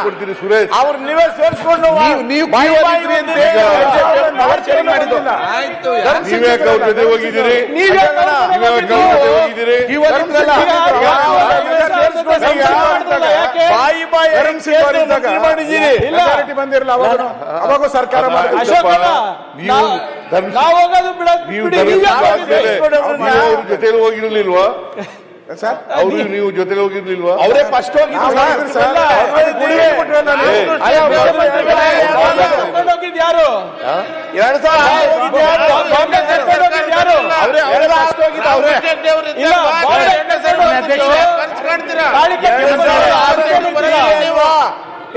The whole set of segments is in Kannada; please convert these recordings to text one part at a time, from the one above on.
ಕೊಡ್ತೀರಿ ಸುರೇಶ್? ಅವ್ರು ನೀವೇ ಸೇರಿಸ್ಕೊಂಡು ನೀವ್ಯಾಕೆ ಅವ್ರ ಜೊತೆ ಹೋಗಿದ್ದೀರಿ? ಬಂದಿರಲ್ಲ ಅವಾಗ ಸರ್ಕಾರ ಜೊತೆಲಿ ಹೋಗಿರ್ಲಿಲ್ವಾ ಸರ್? ಅವ್ರು ನೀವು ಜೊತೆಲಿ ಹೋಗಿರ್ಲಿಲ್ವಾ? ಅವರೇ ಫಸ್ಟ್ ಯಾರು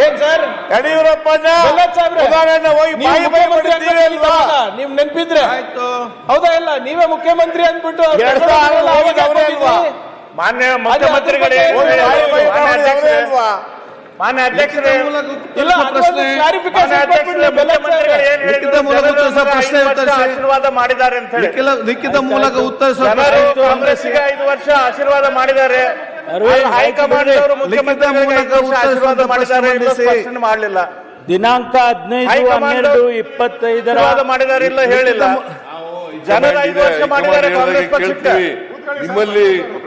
ಏನ್ ಸರ್ ಯಡಿಯೂರಪ್ಪ ನೀವ್ ನೆನ್ಪಿದ್ರೆ ಹೌದಾ? ಇಲ್ಲ ನೀವೇ ಮುಖ್ಯಮಂತ್ರಿ ಅಂದ್ಬಿಟ್ಟು ಮಾನ್ಯ ಮುಖ್ಯಮಂತ್ರಿಗಳೇ, ಮಾನ್ಯ ಅಧ್ಯಕ್ಷರೇ, ಆಶೀರ್ವಾದ ಮಾಡಿದ್ದಾರೆ ಅಂತ ಹೇಳಿ ಲಿಖಿತ ಮೂಲಕ ಉತ್ತರಿಸುವ ಕಾಂಗ್ರೆಸ್ಗೆ 5 ವರ್ಷ ಆಶೀರ್ವಾದ ಮಾಡಿದ್ದಾರೆ. ಹೈಕಮಾಂಡ್ ಅವರು ಮುಖ್ಯಮಂತ್ರಿ ಆಶೀರ್ವಾದ ಮಾಡಿದ್ದಾರೆ ಮಾಡಲಿಲ್ಲ. ದಿನಾಂಕ 15/12/25 ಮಾಡಿದ್ದಾರೆ ಇಲ್ಲ ಹೇಳಿಲ್ಲ. ಜನರು 5 ವರ್ಷ ಮಾಡಿದ್ದಾರೆ ಕಾಂಗ್ರೆಸ್ ಪಕ್ಷಕ್ಕೆ. ನಿಮ್ಮಲ್ಲಿ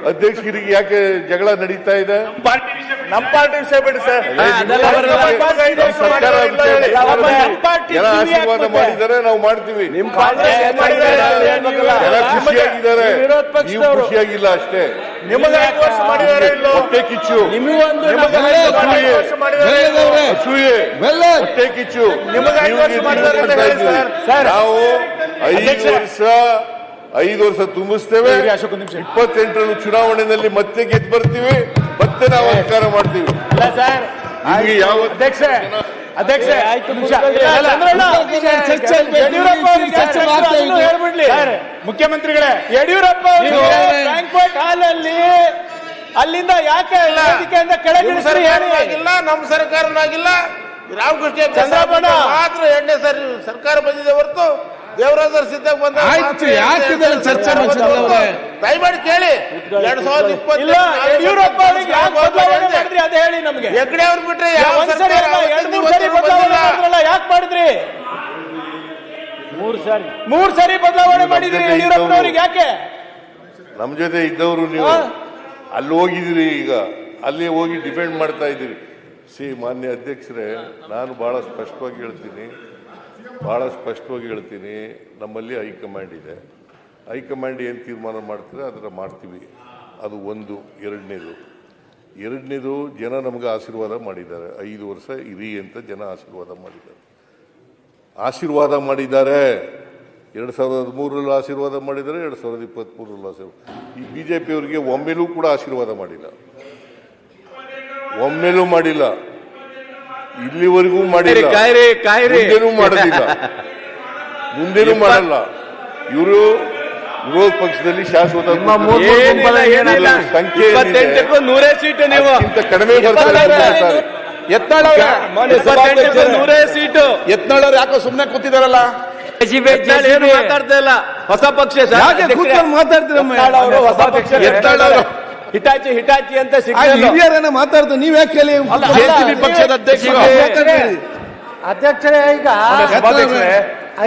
ಅಧ್ಯಕ್ಷರಿಗೆ ಯಾಕೆ ಜಗಳ ನಡೀತಾ ಇದೆ? ನಮ್ಮ ಪಾರ್ಟಿ ವಿಷಯ ಬಿಡಿ ಸರ್. ಆಶೀರ್ವಾದ ಮಾಡಿದ್ದಾರೆ, ನಾವು ಮಾಡ್ತೀವಿ. ಖುಷಿಯಾಗಿದ್ದಾರೆ, ನೀವು ಖುಷಿಯಾಗಿಲ್ಲ ಅಷ್ಟೇ. ನಿಮಗೆ 5 ವರ್ಷ ಮಾಡಿದ್ದಾರೆ ಇಲ್ಲ ಹೊಟ್ಟೆ ಕಿಚ್ಚು, ಹೊಟ್ಟೆ ಕಿಚ್ಚು. ನಾವು 5 ವರ್ಷ ತುಂಬಿಸ್ತೇವೆ. 28ರಲ್ಲಿ ಚುನಾವಣೆಯಲ್ಲಿ ಮತ್ತೆ ಗೆದ್ದು ಬರ್ತೀವಿ, ಮತ್ತೆ ನಾವು ಅಧಿಕಾರ ಮಾಡ್ತೀವಿ. ಯಾವ ಅಧ್ಯಕ್ಷ ಮುಖ್ಯಮಂತ್ರಿಗಳೇ, ಯಡಿಯೂರಪ್ಪ ಬ್ಯಾಂಕ್ವೆಟ್ ಹಾಲ್ ಅಲ್ಲಿ ಅಲ್ಲಿಂದ ಯಾಕೆ ಕೆಳಗಿಳಿಸಿಲ್ಲ? ನಮ್ಮ ಸರ್ಕಾರನಾಗಿಲ್ಲ, ರಾಮಕೃಷ್ಣ ಚಂದ್ರಬಾಬು ಮಾತ್ರ 2ನೇ ಸರಿ ಸರ್ಕಾರ ಬಂದಿದೆ ಹೊರತು ದೇವರಾಜ ಸಿದ್ದಾಗ ಬಂದ ಚರ್ಚೆ ದಯಮಾಡಿ ಕೇಳಿ. 2020 ಯಡಿಯೂರಪ್ಪ ಅದೇ ಹೇಳಿ ನಮ್ಗೆ. ಹೆಗ್ಡೆ ಅವ್ರು ಬಿಟ್ರೆ ಯಾಕೆ ಮಾಡಿದ್ರಿ? 3 ಸಾರಿ ಬದಲಾವಣೆ ಮಾಡಿದ್ರಿ ಯಡಿಯೂರಪ್ಪನವ್ರಿಗೆ. ಯಾಕೆ? ನಮ್ ಜೊತೆ ಇದ್ದವರು ನೀವು ಅಲ್ಲಿ ಹೋಗಿದ್ದೀರಿ, ಈಗ ಅಲ್ಲಿ ಹೋಗಿ ಡಿಪೆಂಡ್ ಮಾಡ್ತಾ ಇದ್ದೀರಿ. ಮಾನ್ಯ ಅಧ್ಯಕ್ಷರೇ, ನಾನು ಬಹಳ ಸ್ಪಷ್ಟವಾಗಿ ಹೇಳ್ತೀನಿ, ನಮ್ಮಲ್ಲಿ ಹೈಕಮಾಂಡ್ ಇದೆ. ಹೈಕಮಾಂಡ್ ಏನು ತೀರ್ಮಾನ ಮಾಡ್ತಾರೆ ಅದರ ಮಾಡ್ತೀವಿ. ಅದು ಒಂದು. ಎರಡನೇದು ಜನ ನಮಗೆ ಆಶೀರ್ವಾದ ಮಾಡಿದ್ದಾರೆ. 5 ವರ್ಷ ಇರಿ ಅಂತ ಜನ ಆಶೀರ್ವಾದ ಮಾಡಿದ್ದಾರೆ. 2013ರಲ್ಲೂ ಆಶೀರ್ವಾದ ಮಾಡಿದ್ದಾರೆ, 2023ರಲ್ಲೂ ಆಶೀರ್ವಾದ. ಈ ಬಿಜೆಪಿ ಅವರಿಗೆ ಒಮ್ಮೆಲೂ ಕೂಡ ಆಶೀರ್ವಾದ ಮಾಡಿಲ್ಲ, ಇಲ್ಲಿವರೆಗೂ ಮಾಡಿಲ್ಲ, ಮುಂದೇನೂ ಮಾಡಲ್ಲ. ಇವರು ವಿರೋಧ ಪಕ್ಷದಲ್ಲಿ ಶಾಶ್ವತ ಸಂಖ್ಯೆ 100 ಸೀಟು, ನೀವು ಕಡಿಮೆ ಬರ್ತಾರೆ. ಯತ್ನಾಳವ್ರು ಯಾಕೋ ಸುಮ್ಮನೆ ಕೂತಿದಾರಲ್ಲ, ಮಾತಾಡ್ತಾ ಇಲ್ಲ. ಹೊಸ ಪಕ್ಷ ಮಾತಾಡ್ತೀರ, ಹಿಟಾಚಿ ಅಂತ ಹಿರಿಯರನ್ನ ಮಾತಾಡ್ತಾರೆ. ನೀವ್ ಯಾಕೆ ಕೇಳಿ? ಪಕ್ಷದ ಅಧ್ಯಕ್ಷರೇ, ಈಗ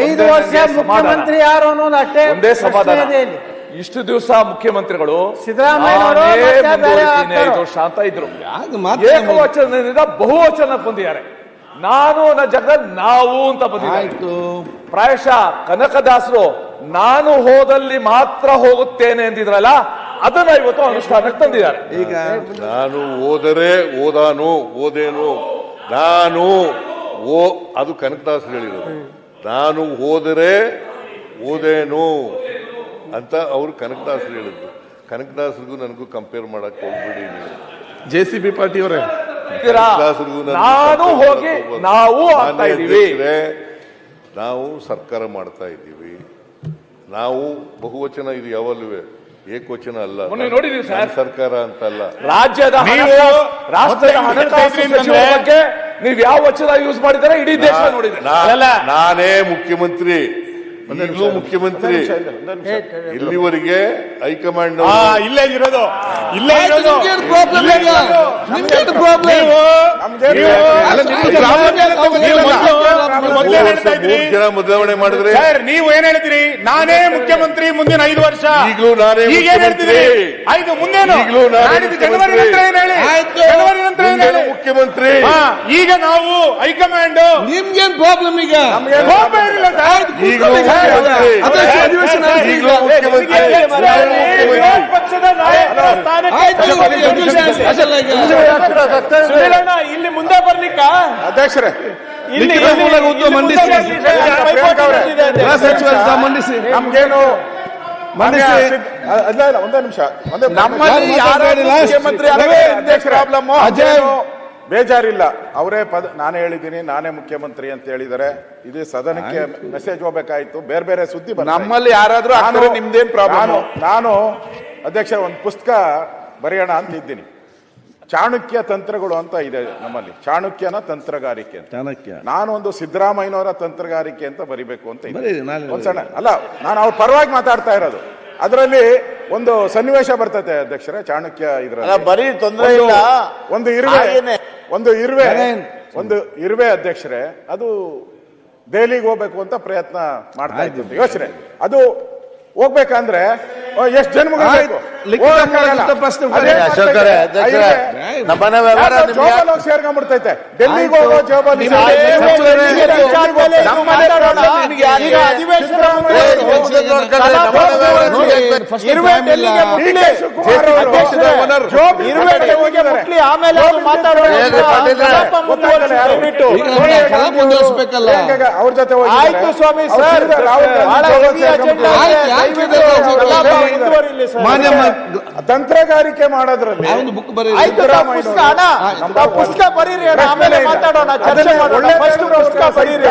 5 ವರ್ಷ ಮುಖ್ಯಮಂತ್ರಿ ಯಾರು ಅನ್ನೋದು ಅಷ್ಟೇ ಒಂದೇ ಸಮಾಧಾನ. ಇಷ್ಟು ದಿವಸ ಮುಖ್ಯಮಂತ್ರಿಗಳು ಸಿದ್ದರಾಮಯ್ಯ 5 ವರ್ಷ ಅಂತ ಇದ್ರು. ಏಕವಚನದಿಂದ ಬಹುವಚನ ಬಂದಿದ್ದಾರೆ. ನಾನು ಜಗನ್ ನಾವು ಅಂತ ಬಂದಿದ್ದಾರೆ. ಪ್ರಾಯಶಃ ಕನಕದಾಸರು ನಾನು ಹೋದಲ್ಲಿ ಮಾತ್ರ ಹೋಗುತ್ತೇನೆ ಅಂತಿದ್ರಲ್ಲ, ಅದನ್ನ ಇವತ್ತು ಅನುಷ್ಠಾನಕ್ಕೆ ತಂದಿದ್ದಾರೆ. ಈಗ ನಾನು ಹೋದರೆ ಓದೇನು, ನಾನು ಅದು ಕನಕದಾಸರು ಹೇಳಿರೋದು. ನಾನು ಹೋದರೆ ಓದೇನು ಅಂತ ಅವರು ಕನಕದಾಸರು ಹೇಳಿದ್ರು. ಕನಕದಾಸರಿಗೂ ನನಗೂ ಕಂಪೇರ್ ಮಾಡಕ್ ಹೋಗ್ಬಿಡಿ ನೀವು. JCB ಪಾರ್ಟಿಯವರೇ, ನಾನು ಹೋಗಿ ನಾವು ನಾವು ಸರ್ಕಾರ ಮಾಡ್ತಾ ಇದ್ದೀವಿ. ನಾವು ಬಹುವಚನ ಇದು ಯಾವಲ್ಲೂ ಏಕವಚನ ಅಲ್ಲ. ನೋಡಿದೀವಿ ಸರ್, ಸರ್ಕಾರ ಅಂತಲ್ಲ. ರಾಜ್ಯದ ರಾಷ್ಟ್ರದ ಹಣಕಾಸು ಸಚಿವರ ಬಗ್ಗೆ ನೀವು ಯಾವ ವಚನ ಯೂಸ್ ಮಾಡಿದರೆ ಇಡೀ ದೇಶ ನೋಡಿದೆ. ನಾನೇ ಮುಖ್ಯಮಂತ್ರಿ, ಈಗಲೂ ಮುಖ್ಯಮಂತ್ರಿ ಇಲ್ಲಿವರೆಗೆ ಹೈಕಮಾಂಡ್ ಇಲ್ಲೇ ಇರೋದು ಇಲ್ಲೇ ಇರೋದು ಜನ ಬದಲಾವಣೆ ಮಾಡಿದ್ರೆ ಸರ್ ನೀವು ಏನ್ ಹೇಳ್ತೀರಿ? ನಾನೇ ಮುಖ್ಯಮಂತ್ರಿ ಮುಂದಿನ 5 ವರ್ಷ. ಈಗಲೂ ನಾನೇ ಈಗ ಏನ್ ಹೇಳ್ತಿದ್ರಿ? ಆಯ್ತು ಮುಂದೇನು? ಈಗಲೂ ನಾನೇ ಜನವರಿ ನಂತರ ಏನ್ ಹೇಳಿ? ಜನವರಿ ನಂತರ ಏನ್ ಹೇಳಿ? ಮುಖ್ಯಮಂತ್ರಿ. ಈಗ ನಾವು ಹೈಕಮಾಂಡ್ ನಿಮ್ಗೇನ್ ಪ್ರಾಬ್ಲಮ್ ಈಗ? ಕೋಪ ಇರಲಿಲ್ಲ ಸರ್. ಈಗಲೂ ಅಧಿವೇಶನ ಈಗಲೂ ಮುಖ್ಯಮಂತ್ರಿ. ವಿರೋಧ ಪಕ್ಷದ ನಾಯಕರ ಸ್ಥಾನಕ್ಕೆ ಸುನೀಲಣ್ಣ ಇಲ್ಲಿ ಮುಂದೆ ಬರ್ಲಿಕ್ಕ ಅಧ್ಯಕ್ಷರೇ ಇಲ್ಲಿ ಮೂಲಕ ಉತ್ತರ ಮಂಡಿಸಿ ಗೃಹ ಸಚಿವರ ಮಂಡಿಸಿ ನಮ್ಗೇನು ಮಂಡಿಸಿ ಅಲ್ಲ ಒಂದೇ ನಿಮಿಷ ನಮ್ಮಲ್ಲಿ ಯಾರು ಮುಖ್ಯಮಂತ್ರಿ ಪ್ರಾಬ್ಲಮ್ ಅಜಯ್ ಬೇಜಾರಿಲ್ಲ ಅವರೇ ನಾನೇ ಹೇಳಿದ್ದೀನಿ ನಾನೇ ಮುಖ್ಯಮಂತ್ರಿ ಅಂತ ಹೇಳಿದ್ದಾರೆ. ಇದು ಸದನಕ್ಕೆ ಮೆಸೇಜ್ ಹೋಗ್ಬೇಕಾಯ್ತು. ಬೇರೆ ಬೇರೆ ಸುದ್ದಿ ನಮ್ಮಲ್ಲಿ ಯಾರಾದ್ರೂ ನಿಮ್ದೇನ್ ಪ್ರಾಬ್ಲಮ್? ನಾನು ಅಧ್ಯಕ್ಷ ಒಂದು ಪುಸ್ತಕ ಬರೆಯೋಣ ಅಂತ ಇದ್ದೀನಿ. ಚಾಣಕ್ಯ ತಂತ್ರಗಳು ಅಂತ ಇದೆ ನಮ್ಮಲ್ಲಿ. ಚಾಣಕ್ಯನ ತಂತ್ರಗಾರಿಕೆ ಅಂತ. ಚಾಣಕ್ಯ ನಾನು ಒಂದು ಸಿದ್ದರಾಮಯ್ಯನವರ ತಂತ್ರಗಾರಿಕೆ ಅಂತ ಬರಿಬೇಕು ಅಂತ ಬರೀರಿ, ನಾಳೆ ಒಂದು ಸಣ್ಣ ಅಲ್ಲ, ನಾನು ಅವ್ರ ಪರವಾಗಿ ಮಾತಾಡ್ತಾ ಇರೋದು. ಅದರಲ್ಲಿ ಒಂದು ಸನ್ನಿವೇಶ ಬರ್ತದೆ ಅಧ್ಯಕ್ಷರೇ ಚಾಣಕ್ಯ ಇದ್ರಲ್ಲಿ. ಬರೀ ತೊಂದರೆ ಇಲ್ಲ. ಒಂದು ಇರುವೆ ಅಧ್ಯಕ್ಷರೇ ಅದು ದೆಹಲಿಗೆ ಹೋಗ್ಬೇಕು ಅಂತ ಪ್ರಯತ್ನ ಮಾಡ್ತಾ ಇದ್ದೀನಿ. ಯೋಚನೆ ಅದು ಹೋಗ್ಬೇಕಂದ್ರೆ ಎಷ್ಟು ಜನ್ಮಗಳು ಬೇಕು? ಸೇರ್ಕೊಂಡ್ಬಿಡ್ತೈತೆ ಡೆಲ್ಲಿಗೆ ಹೋಗೋ ಜವಾಬ್ದಾರಿ. ಅವ್ರ ಜೊತೆ ಆಯ್ತು ಸ್ವಾಮಿ ಸರ್. ತಂತ್ರಗಾರಿಕೆ ಮಾಡೋದ್ರಲ್ಲಿ ಬುಕ್ ಬರೀ ಪುಸ್ತಕ ಬರೀರಿ, ಆಮೇಲೆ ಮಾತಾಡೋಣ, ಚರ್ಚೆ ಮಾಡೋಣ. ಪುಸ್ತಕ ಬರೀರಿ,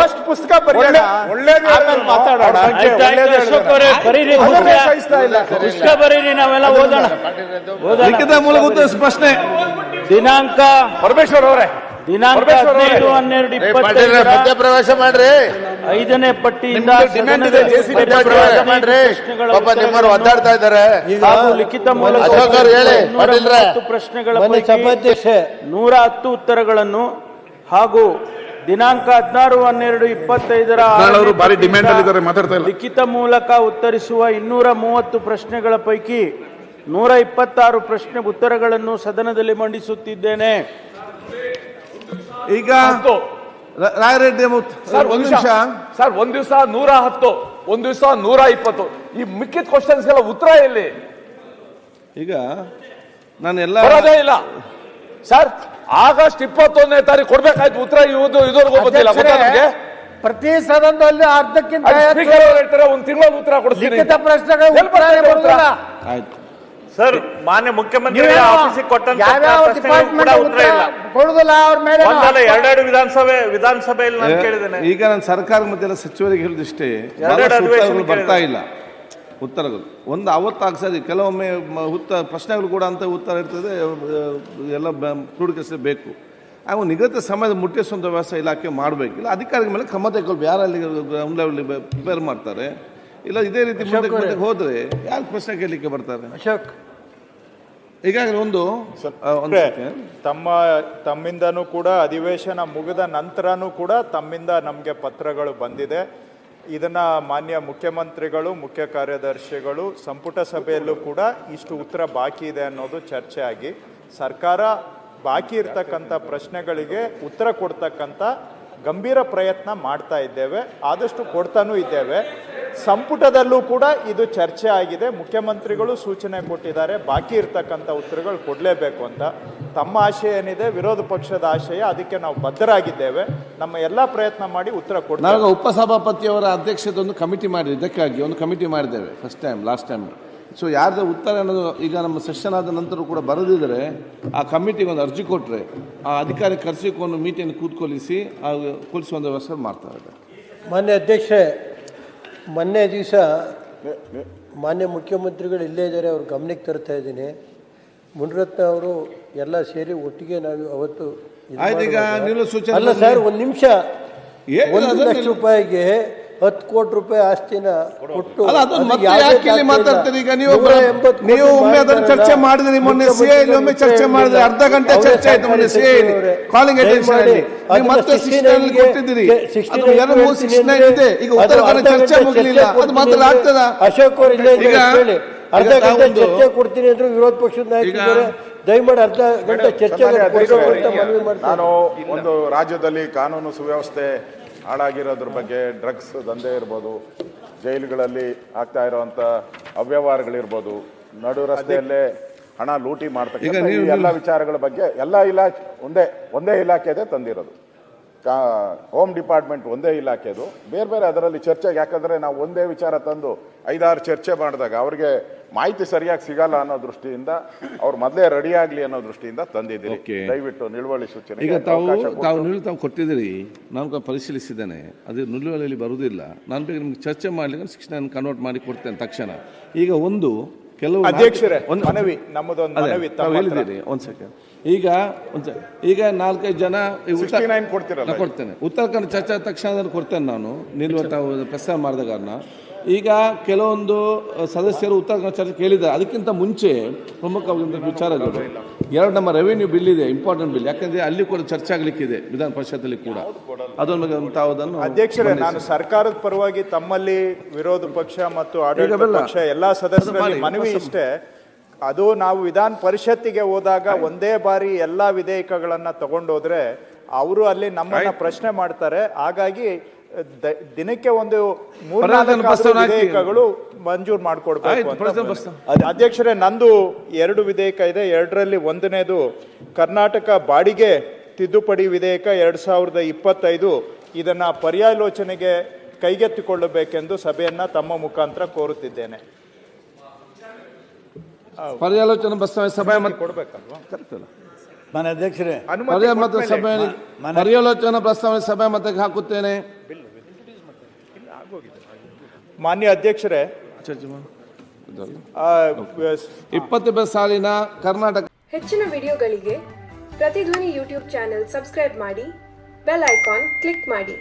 ಫಸ್ಟ್ ಪುಸ್ತಕ ಬರೀರಿ, ಆಮೇಲೆ ಮಾತಾಡೋಣ. ಪುಸ್ತಕ ಬರೀರಿ, ನಾವೆಲ್ಲ ಓದೋಣ. ಲಿಖಿತ ಮೂಲಕ ಉತ್ತರಿಸಿ ಪ್ರಶ್ನೆ. ದಿನಾಂಕ ಪರಮೇಶ್ವರ್ ಅವರೇ ದಿನಾಂಕ 15/12/2020 ಮಧ್ಯಪ್ರವೇಶ ಮಾಡ್ರಿ. 5ನೇ ಪಟ್ಟಿಯಿಂದ ಒದ್ದಾಡ್ತಾ ಇದ್ದಾರೆ. ಹಾಗೂ ಲಿಖಿತ ಮೂಲಕ ಅಶೋಕ್ ಅವರು ಹೇಳಿ. 130 ಪ್ರಶ್ನೆಗಳ ಪೈಕಿ 110 ಉತ್ತರಗಳನ್ನು ಹಾಗೂ ದಿನಾಂಕ 16/12/2025 ಲಿಖಿತ ಮೂಲಕ ಉತ್ತರಿಸುವ 230 ಪ್ರಶ್ನೆಗಳ ಪೈಕಿ 126 ಪ್ರಶ್ನೆ ಉತ್ತರಗಳನ್ನು ಸದನದಲ್ಲಿ ಮಂಡಿಸುತ್ತಿದ್ದೇನೆ. ಈಗ ರಾಯರೆಡ್ಡಿ ಸರ್ ಒಂದು ನಿಮಿಷ ಸರ್, ಒಂದ್ ದಿವಸ 110, ಒಂದ್ ದಿವಸ 120, ಈ ಮಿಕ್ಕಿದ ಕ್ವಶನ್ಸ್ಗೆಲ್ಲ ಉತ್ತರ ಎಲ್ಲಿ? ಈಗ ನಾನೆಲ್ಲ ಬರೋದೇ ಇಲ್ಲ ಸರ್. ಆಗಸ್ಟ್ 21ನೇ ತಾರೀಕು ಕೊಡ್ಬೇಕಾಯ್ತು ಉತ್ತರ. ಇದುವರೆಗೂ ಗೊತ್ತಿಲ್ಲ ನಮಗೆ. ಪ್ರತಿ ಸದನದಲ್ಲಿ ಅರ್ಧಕ್ಕಿಂತ ಸ್ಪೀಕರ್ ಅವರು ಹೇಳ್ತಾರೆ ಒಂದು ತಿಂಗಳ ಉತ್ತರ ಕೊಡ್ತೀನಿ. ಲಿಖಿತ ಪ್ರಶ್ನೆಗಳು ಆಯ್ತು ಸರ್. ಮಾನ್ಯ ಮುಖ್ಯಮಂತ್ರಿ ಆಫೀಸಿಗೆ ಕೊಟ್ಟಂತ ಕೊಡುದಿಲ್ಲ ಅವ್ರ ಮೇಲೆ. ಎರಡೆರಡು ವಿಧಾನಸಭೆಯಲ್ಲಿ ನಾನು ಕೇಳಿದ್ದೇನೆ. ಈಗ ನಾನು ಸರ್ಕಾರ ಮಧ್ಯೆ ಸಚಿವರಿಗೆ ಹೇಳಿದಿಷ್ಟೇ, ಬರ್ತಾ ಇಲ್ಲ ಉತ್ತರಗಳು. ಒಂದು ಅವತ್ತಾಗ್ಸರಿ ಕೆಲವೊಮ್ಮೆ ಪ್ರಶ್ನೆಗಳು ಕೂಡ ಅಂತ ಉತ್ತರ ಇರ್ತದೆ, ಎಲ್ಲ ಕ್ರೋಢೀಕರಿಸಬೇಕು. ಹಾಗೂ ನಿಗದಿತ ಸಮಯದ ಮುಟ್ಟಿಸುವಂಥ ವ್ಯವಸ್ಥೆ ಇಲಾಖೆ ಮಾಡಬೇಕಿಲ್ಲ. ಅಧಿಕಾರಿಗಳ ಮೇಲೆ ಕ್ರಮ ತಗೊಳ್ಬೇಕು. ಯಾರಲ್ಲಿ ಪ್ರಿಪೇರ್ ಮಾಡ್ತಾರೆ, ಇಲ್ಲ ಇದೇ ರೀತಿ ಮುಂದೆ ಹೋದ್ರೆ ಯಾರು ಪ್ರಶ್ನೆ ಕೇಳಲಿಕ್ಕೆ ಬರ್ತಾರೆ? ಅಶೋಕ್, ಈಗಾಗಲೇ ಒಂದು ತಮ್ಮಿಂದನೂ ಕೂಡ ಅಧಿವೇಶನ ಮುಗಿದ ನಂತರನೂ ಕೂಡ ತಮ್ಮಿಂದ ನಮಗೆ ಪತ್ರಗಳು ಬಂದಿದೆ. ಇದನ್ನ ಮಾನ್ಯ ಮುಖ್ಯಮಂತ್ರಿಗಳು, ಮುಖ್ಯ ಕಾರ್ಯದರ್ಶಿಗಳು ಸಂಪುಟ ಸಭೆಯಲ್ಲೂ ಕೂಡ ಇಷ್ಟು ಉತ್ತರ ಬಾಕಿ ಇದೆ ಅನ್ನೋದು ಚರ್ಚೆ ಆಗಿ ಸರ್ಕಾರ ಬಾಕಿ ಇರ್ತಕ್ಕಂಥ ಪ್ರಶ್ನೆಗಳಿಗೆ ಉತ್ತರ ಕೊಡ್ತಕ್ಕಂಥ ಗಂಭೀರ ಪ್ರಯತ್ನ ಮಾಡ್ತಾ ಇದ್ದೇವೆ. ಆದಷ್ಟು ಕೊಡ್ತಾನೂ ಇದ್ದೇವೆ. ಸಂಪುಟದಲ್ಲೂ ಕೂಡ ಇದು ಚರ್ಚೆ ಆಗಿದೆ. ಮುಖ್ಯಮಂತ್ರಿಗಳು ಸೂಚನೆ ಕೊಟ್ಟಿದ್ದಾರೆ ಬಾಕಿ ಇರ್ತಕ್ಕಂಥ ಉತ್ತರಗಳು ಕೊಡಲೇಬೇಕು ಅಂತ. ತಮ್ಮ ಆಶಯ ಏನಿದೆ, ವಿರೋಧ ಪಕ್ಷದ ಆಶಯ, ಅದಕ್ಕೆ ನಾವು ಬದ್ಧರಾಗಿದ್ದೇವೆ. ನಮ್ಮ ಎಲ್ಲ ಪ್ರಯತ್ನ ಮಾಡಿ ಉತ್ತರ ಕೊಡ್ತೇವೆ. ನಾವು ಉಪಸಭಾಪತಿಯವರ ಅಧ್ಯಕ್ಷತೆ ಒಂದು ಕಮಿಟಿ ಮಾಡಿದ್ವಿ. ಇದಕ್ಕಾಗಿ ಒಂದು ಕಮಿಟಿ ಮಾಡಿದ್ದೇವೆ ಲಾಸ್ಟ್ ಟೈಮ್. ಸೊ ಯಾರ್ದು ಉತ್ತರ ಅನ್ನೋದು ಈಗ ನಮ್ಮ ಸೆಷನ್ ಆದ ನಂತರ ಕೂಡ ಬರೆದಿದ್ರೆ ಆ ಕಮಿಟಿಗೆ ಒಂದು ಅರ್ಜಿ ಕೊಟ್ಟರೆ ಆ ಅಧಿಕಾರಿ ಕರೆಸಿಕೊಂಡು ಮೀಟಿಂಗ್ ಕೂತ್ಕೊಳಿಸಿ ಕೂರಿಸುವಂಥ ವ್ಯವಸ್ಥೆ ಮಾಡ್ತಾ ಇದ್ದಾರೆ. ಮಾನ್ಯ ಅಧ್ಯಕ್ಷೆ, ಮೊನ್ನೆ ದಿವಸ ಮಾನ್ಯ ಮುಖ್ಯಮಂತ್ರಿಗಳು ಇಲ್ಲೇ ಇದ್ದಾರೆ, ಅವ್ರ ಗಮನಕ್ಕೆ ತರ್ತಾ ಇದ್ದೀನಿ. ಮುನಿರತ್ನ ಅವರು ಎಲ್ಲ ಸೇರಿ ಒಟ್ಟಿಗೆ ನಾವು ಅವತ್ತು ಆಯ್ತು. ಈಗ ನೀವು ಸೂಚನೆ ಅಲ್ಲ ಸರ್, ಒಂದು ನಿಮಿಷ. ಏನು 1 ಅದನ್ನ- ಲಕ್ಷ ರೂಪಾಯಿಗೆ 10 ಕೋಟಿ ರೂಪಾಯಿ ಆಸ್ತಿನ ಕೊಟ್ಟು ಅಲ್ಲ, ಅದನ್ನ ಅದು ಮತ್ತೆ ಯಾವುದೇ ಯಾಕೆ ಇಲ್ಲಿ ದಾಖಲೆ ಮಾತಾಡ್ತೀರಿ? ಈಗ ನೀವು 180 ಕೋಟಿ ನೀವು ಒಮ್ಮೆ ಅದನ್ನ ಮಾಡಿದಾರಲ್ಲ, ಚರ್ಚೆ ಮಾಡಿದ್ರಿ, ಮೊನ್ನೆ CA ಇಲ್ಲಿ ಒಮ್ಮೆ ಚರ್ಚೆ ಮಾಡಿದ್ರಿ, ಅರ್ಧ ಗಂಟೆ ಅವರೇ ಚರ್ಚೆ ಆಯ್ತು ಮೊನ್ನೆ CA ಇಲ್ಲಿ ಅವರೇ. ಕಾಲಿಂಗ್ ಅಟೆನ್ಷನ್ ಅಲ್ಲಿ. ಅದನ್ನ ನೀವು ಮತ್ತೆ 69 ಗೆ ಕೊಟ್ಟಿದ್ದೀರಿ, ಅದು 69 ಎರಡು 69 ಇದೆ. ಈಗ ಉತ್ತರ ಅದು ಕನ್ನಡ ಅರ್ಧ ಚರ್ಚೆ ಗಂಟೆ ಮುಗಿಲಿಲ್ಲ, ಅದು ಕೊಡ್ತೀನಿ ಮಾತಾಡಲಾಗ್ತದ? ಅಶೋಕ್ ಅವರು ಇಲ್ಲೇ ಈಗ ಹೇಳಿ ಅರ್ಧ ಈಗ ಗಂಟೆ ತಾವೊಂದು- ಚರ್ಚೆ ಕೊಡ್ತೀನಿ ಅಂದ್ರೆ ವಿರೋಧ ಪಕ್ಷದ ನಾಯಕರು ದಯಮಾಡಿ ಅರ್ಧ ಗಂಟೆ ಚರ್ಚೆ ಸನ್ಮಾನ್ಯ ಅಧ್ಯಕ್ಷರೇ, ಮನವಿ ಮಾಡ್ತಾರೆ. ನಾನು ಒಂದು ರಾಜ್ಯದಲ್ಲಿ ಕಾನೂನು ಸುವ್ಯವಸ್ಥೆ ಹಾಳಾಗಿರೋದ್ರ ಬಗ್ಗೆ, ಡ್ರಗ್ಸ್ ದಂಧೆ ಇರ್ಬೋದು, ಜೈಲುಗಳಲ್ಲಿ ಆಗ್ತಾ ಇರುವಂತ ಅವ್ಯವಹಾರಗಳಿರ್ಬೋದು, ನಡು ರಸ್ತೆಯಲ್ಲೇ ಹಣ ಲೂಟಿ ಮಾಡ್ತಕ್ಕಂಥ ಈ ಎಲ್ಲ ವಿಚಾರಗಳ ಬಗ್ಗೆ ಎಲ್ಲ ಇಲಾಖೆ ಒಂದೇ ಇಲಾಖೆದೇ ತಂದಿರೋದು. ಹೋಮ್ ಡಿಪಾರ್ಟ್ಮೆಂಟ್ ಒಂದೇ ಇಲಾಖೆದು, ಬೇರೆ ಬೇರೆ ಅದರಲ್ಲಿ ಚರ್ಚೆಗೆ, ಯಾಕಂದ್ರೆ ನಾವು ಒಂದೇ ವಿಚಾರ ತಂದು 5-6 ಚರ್ಚೆ ಮಾಡಿದಾಗ ಅವ್ರಿಗೆ ಮಾಹಿತಿ ಸರಿಯಾಗಿ ಸಿಗಲ್ಲ ಅನ್ನೋ ದೃಷ್ಟಿಯಿಂದ ಅವ್ರು ಮೊದಲೇ ರೆಡಿ ಆಗ್ಲಿ ಅನ್ನೋ ದೃಷ್ಟಿಯಿಂದ ತಂದಿದ್ದೀರಿ. ದಯವಿಟ್ಟು ನಿಲುವಳಿ ಸೂಚನೆ. ಈಗ ತಾವು ಕೊಟ್ಟಿದ್ದೀರಿ, ನಾನು ಪರಿಶೀಲಿಸಿದ್ದೇನೆ, ಅದು ನಿಲುವಳಿಯಲ್ಲಿ ಬರುವುದಿಲ್ಲ. ನಾನು ಬೇಗ ನಿಮ್ಗೆ ಚರ್ಚೆ ಮಾಡ್ಲಿಕ್ಕೆ 69 ಕನ್ವರ್ಟ್ ಮಾಡಿ ಕೊಡ್ತೇನೆ ತಕ್ಷಣ. ಈಗ ಒಂದು ಕೆಲವು ಅಧ್ಯಕ್ಷರೇ, ಮನವಿ ನಮ್ಮದೊಂದು ಮನವಿ ತಾವು ಹೇಳಿದ್ದೀರಿ, ಒಂದು ಸೆಕೆಂಡ್. ಈಗ 4-5 ಜನ 69 ಕೊಡ್ತೀರಲ್ಲ? ಕೊಡ್ತೇನೆ. ಉತ್ತರ ಕನ್ನಡ ಚರ್ಚೆ ತಕ್ಷಣ ಕೊಡ್ತೇನೆ ನಾನು, ನಿಲ್ವ ತಾವು ಪ್ರಸ್ತಾವ ಮಾಡಿದ ಕಾರಣ. ಈಗ ಕೆಲವೊಂದು ಸದಸ್ಯರು ಉತ್ತರ ಕನ್ನಡ ಚರ್ಚೆ ಕೇಳಿದ್ದಾರೆ. ಅದಕ್ಕಿಂತ ಮುಂಚೆ ಪ್ರಮುಖವಾದ ವಿಚಾರಗಳು 2 ನಮ್ಮ ರೆವಿನ್ಯೂ ಬಿಲ್ ಇದೆ, ಇಂಪಾರ್ಟೆಂಟ್ ಬಿಲ್, ಯಾಕಂದ್ರೆ ಅಲ್ಲಿ ಕೂಡ ಚರ್ಚೆ ಆಗ್ಲಿಕ್ಕಿದೆ ವಿಧಾನ ಪರಿಷತ್ತಲ್ಲಿ ಕೂಡ. ಅದನ್ನು ತಾವು ಅಧ್ಯಕ್ಷರೇ, ನಾನು ಸರ್ಕಾರದ ಪರವಾಗಿ ತಮ್ಮಲ್ಲಿ ವಿರೋಧ ಪಕ್ಷ ಮತ್ತು ಆಡಳಿತ ಪಕ್ಷ ಎಲ್ಲಾ ಸದಸ್ಯರಲ್ಲಿ ಮನವಿ ಇಷ್ಟೇ. ಅದು ನಾವು ವಿಧಾನ ಪರಿಷತ್ತಿಗೆ ಹೋದಾಗ ಒಂದೇ ಬಾರಿ ಎಲ್ಲಾ ವಿಧೇಯಕಗಳನ್ನ ತಗೊಂಡೋದ್ರೆ ಅವರು ಅಲ್ಲಿ ನಮ್ಮನ್ನ ಪ್ರಶ್ನೆ ಮಾಡ್ತಾರೆ. ಹಾಗಾಗಿ ದಿನಕ್ಕೆ ಒಂದು 3-4 ವಿಧೇಯಕಗಳು ಮಂಜೂರು ಮಾಡಿಕೊಡ್ಬೇಕು ಅಂತ. ಅಧ್ಯಕ್ಷರೇ, ನಂದು 2 ವಿಧೇಯಕ ಇದೆ. 2ರಲ್ಲಿ ಒಂದನೇದು ಕರ್ನಾಟಕ ಬಾಡಿಗೆ ತಿದ್ದುಪಡಿ ವಿಧೇಯಕ 2025. ಇದನ್ನ ಪರ್ಯಾಲೋಚನೆಗೆ ಕೈಗೆತ್ತಿಕೊಳ್ಳಬೇಕೆಂದು ಸಭೆಯನ್ನ ತಮ್ಮ ಮುಖಾಂತರ ಕೋರುತ್ತಿದ್ದೇನೆ. ಪರ್ಯಾಲೋಚನಾ ಪ್ರಸ್ತಾವ ಸಭೆ ಕೊಡ್ಬೇಕಲ್ವಾ? ಮಾನ್ಯ ಅಧ್ಯಕ್ಷರೇ, ಪರ್ಯಾಲೋಚನಾ ಪ್ರಸ್ತಾವನೆ ಸಭೆ ಮತಕ್ಕೆ ಹಾಕುತ್ತೇನೆ. ಮಾನ್ಯ ಅಧ್ಯಕ್ಷರೇ, 20 ಸಾಲಿನ ಕರ್ನಾಟಕ ಹೆಚ್ಚಿನ ವಿಡಿಯೋಗಳಿಗೆ ಪ್ರತಿಧ್ವನಿ ಯೂಟ್ಯೂಬ್ ಚಾನೆಲ್ ಸಬ್ಸ್ಕ್ರೈಬ್ ಮಾಡಿ, ಬೆಲ್ ಐಕಾನ್ ಕ್ಲಿಕ್ ಮಾಡಿ.